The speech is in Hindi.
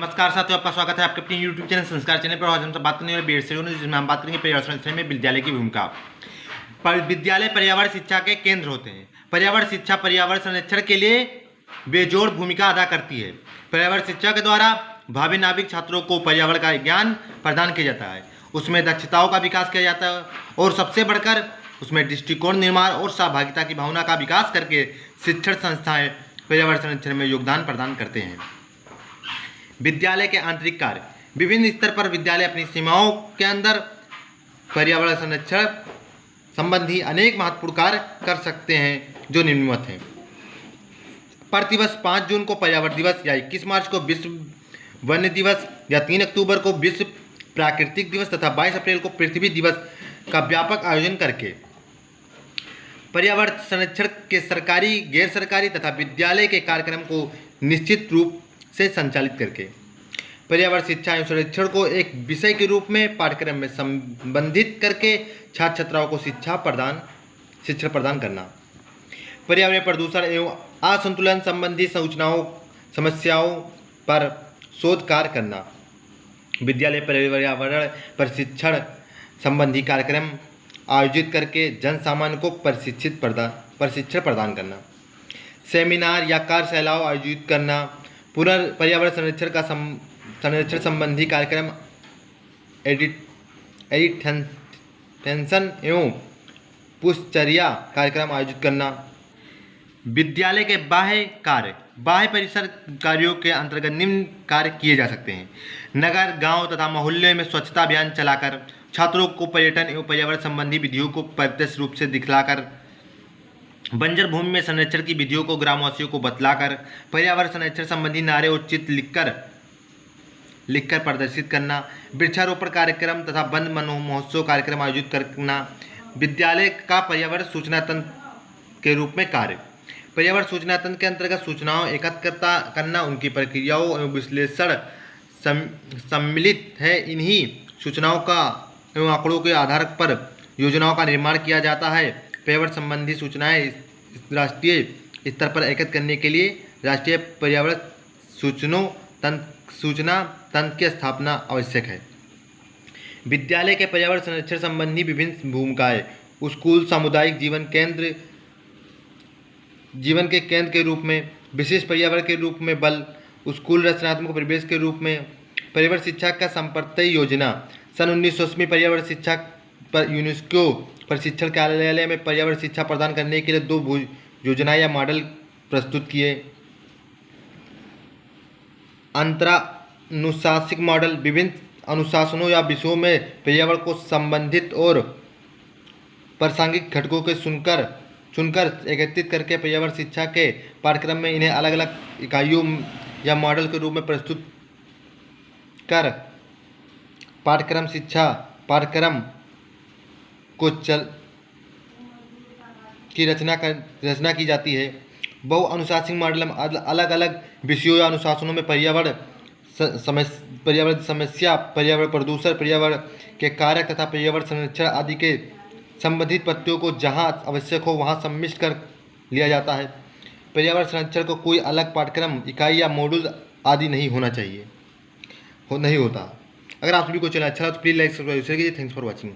नमस्कार साथियों, आपका स्वागत है आपके अपने यूट्यूब चैनल संस्कार चैनल पर। आज हम सब बात करने वाले बीएड से जिसमें हम बात करेंगे पर्यावरण संरक्षण में विद्यालय की भूमिका। विद्यालय पर्यावरण शिक्षा के केंद्र होते हैं। पर्यावरण शिक्षा पर्यावरण संरक्षण के लिए बेजोड़ भूमिका अदा करती है। पर्यावरण शिक्षा के द्वारा भावी नागरिक छात्रों को पर्यावरण का ज्ञान प्रदान किया जाता है, उसमें दक्षताओं का विकास किया जाता है और सबसे बढ़कर उसमें दृष्टिकोण निर्माण और सहभागिता की भावना का विकास करके शिक्षण संस्थाएं पर्यावरण संरक्षण में योगदान प्रदान करते हैं। विद्यालय के आंतरिक कार्य। विभिन्न स्तर पर विद्यालय अपनी सीमाओं के अंदर पर्यावरण संरक्षण संबंधी अनेक महत्वपूर्ण कार्य कर सकते हैं, जो निम्नवत हैं। प्रतिवर्ष 5 जून को पर्यावरण दिवस या 21 मार्च को विश्व वन्य दिवस या 3 अक्टूबर को विश्व प्राकृतिक दिवस तथा 22 अप्रैल को पृथ्वी दिवस का व्यापक आयोजन करके पर्यावरण संरक्षण के सरकारी, गैर सरकारी तथा विद्यालय के कार्यक्रम को निश्चित रूप से संचालित करके पर्यावरण शिक्षा एवं संरक्षण को एक विषय के रूप में पाठ्यक्रम में संबंधित करके छात्र छात्राओं को शिक्षण प्रदान करना। पर्यावरण प्रदूषण एवं असंतुलन संबंधी समस्याओं पर शोध कार्य करना। विद्यालय पर्यावरण प्रशिक्षण संबंधी कार्यक्रम आयोजित करके जन सामान्य को प्रशिक्षण प्रदान करना। सेमिनार या कार्यशालाओं आयोजित करना। पर्यावरण संरक्षण संबंधी कार्यक्रम एडिटेंशन एवं पुष्पचर्या कार्यक्रम आयोजित करना। विद्यालय के बाह्य कार्य। बाह्य परिसर कार्यों के अंतर्गत निम्न कार्य किए जा सकते हैं। नगर, गांव तथा मोहल्ले में स्वच्छता अभियान चलाकर छात्रों को पर्यटन एवं पर्यावरण संबंधी विधियों को प्रत्यक्ष रूप से दिखलाकर, बंजर भूमि में संरक्षण की विधियों को ग्रामवासियों को बतलाकर, पर्यावरण संरक्षण संबंधी नारे और चित्र लिखकर प्रदर्शित करना। वृक्षारोपण कार्यक्रम तथा वन महोत्सव कार्यक्रम आयोजित करना। विद्यालय का पर्यावरण सूचना तंत्र के रूप में कार्य। पर्यावरण सूचना तंत्र के अंतर्गत सूचनाओं एकत्र करना, उनकी प्रक्रियाओं एवं विश्लेषण सम्मिलित है। इन्हीं सूचनाओं का एवं आंकड़ों के आधार पर योजनाओं का निर्माण किया जाता है। पर्यावरण संबंधी सूचनाएं राष्ट्रीय स्तर पर एकत्र करने के लिए राष्ट्रीय पर्यावरण सूचना तंत्र की स्थापना आवश्यक है। विद्यालय के पर्यावरण संरक्षण संबंधी विभिन्न भूमिकाएं। स्कूल सामुदायिक जीवन के केंद्र के रूप में, विशेष पर्यावरण के रूप में बल, स्कूल रचनात्मक परिवेश के रूप में। पर्यावरण शिक्षा का संपर्क योजना। सन 1980 पर्यावरण शिक्षा पर यूनेस्को प्रशिक्षण कार्यालय में पर्यावरण शिक्षा प्रदान करने के लिए 2 योजना या मॉडल प्रस्तुत किए। अंतरानुशासिक मॉडल। विभिन्न अनुशासनों या विषयों में पर्यावरण को संबंधित और प्रासंगिक घटकों के चुनकर एकत्रित करके पर्यावरण शिक्षा के पाठ्यक्रम में इन्हें अलग अलग इकाइयों या मॉडल के रूप में प्रस्तुत कर पाठ्यक्रम की रचना की जाती है। बहुअनुशासिक मॉडल में अलग अलग विषयों या अनुशासनों में पर्यावरण समस्या, पर्यावरण प्रदूषण, पर्यावरण के कारक तथा पर्यावरण संरक्षण आदि के संबंधित तथ्यों को जहां आवश्यक हो वहां सम्मिलित कर लिया जाता है। पर्यावरण संरक्षण को कोई अलग पाठ्यक्रम इकाई या मॉड्यूल आदि नहीं होता। अगर आप सभी को चैनल अच्छा लगा तो प्लीज़ लाइक सब्सक्राइब कीजिए। Thanks for watching.